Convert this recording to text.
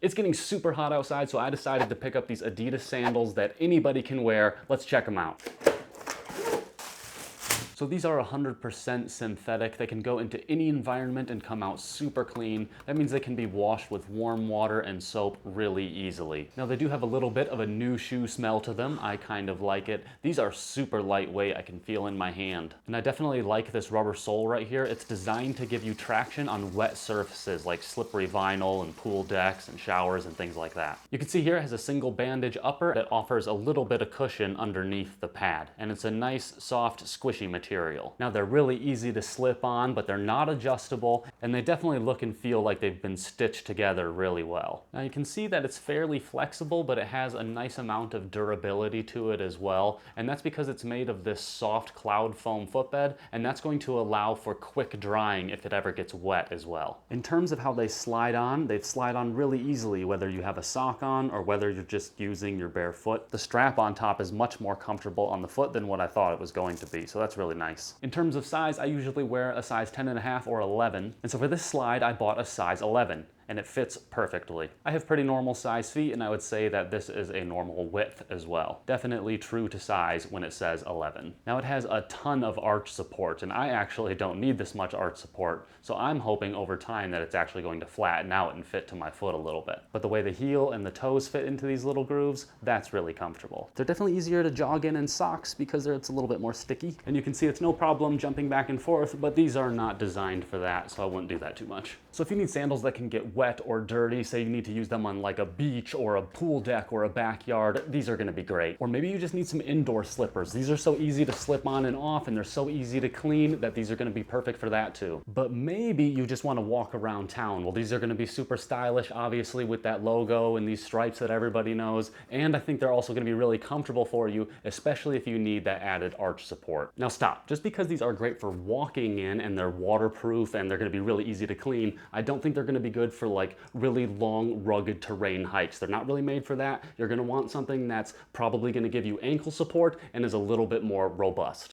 It's getting super hot outside, so I decided to pick up these Adidas sandals that anybody can wear. Let's check them out. So these are 100% synthetic. They can go into any environment and come out super clean. That means they can be washed with warm water and soap really easily. Now they do have a little bit of a new shoe smell to them. I kind of like it. These are super lightweight. I can feel in my hand. And I definitely like this rubber sole right here. It's designed to give you traction on wet surfaces like slippery vinyl and pool decks and showers and things like that. You can see here it has a single bandage upper that offers a little bit of cushion underneath the pad. And it's a nice, soft, squishy material. Now they're really easy to slip on, but they're not adjustable, and they definitely look and feel like they've been stitched together really well. Now you can see that it's fairly flexible, but it has a nice amount of durability to it as well, and that's because it's made of this soft cloud foam footbed, and that's going to allow for quick drying if it ever gets wet as well. In terms of how they slide on really easily, whether you have a sock on or whether you're just using your bare foot. The strap on top is much more comfortable on the foot than what I thought it was going to be, so that's really nice. In terms of size, I usually wear a size 10.5 or 11, and so for this slide I bought a size 11. And it fits perfectly. I have pretty normal size feet, and I would say that this is a normal width as well. Definitely true to size when it says 11. Now it has a ton of arch support, and I actually don't need this much arch support, so I'm hoping over time that it's actually going to flatten out and fit to my foot a little bit. But the way the heel and the toes fit into these little grooves, that's really comfortable. They're definitely easier to jog in socks because it's a little bit more sticky, and you can see it's no problem jumping back and forth, but these are not designed for that, so I wouldn't do that too much. So if you need sandals that can get wet or dirty, say you need to use them on like a beach or a pool deck or a backyard, these are gonna be great. Or maybe you just need some indoor slippers. These are so easy to slip on and off, and they're so easy to clean that these are gonna be perfect for that too. But maybe you just wanna walk around town. Well, these are gonna be super stylish, obviously, with that logo and these stripes that everybody knows. And I think they're also gonna be really comfortable for you, especially if you need that added arch support. Now stop. Just because these are great for walking in and they're waterproof and they're gonna be really easy to clean, I don't think they're gonna be good for like really long, rugged terrain hikes. They're not really made for that. You're gonna want something that's probably gonna give you ankle support and is a little bit more robust.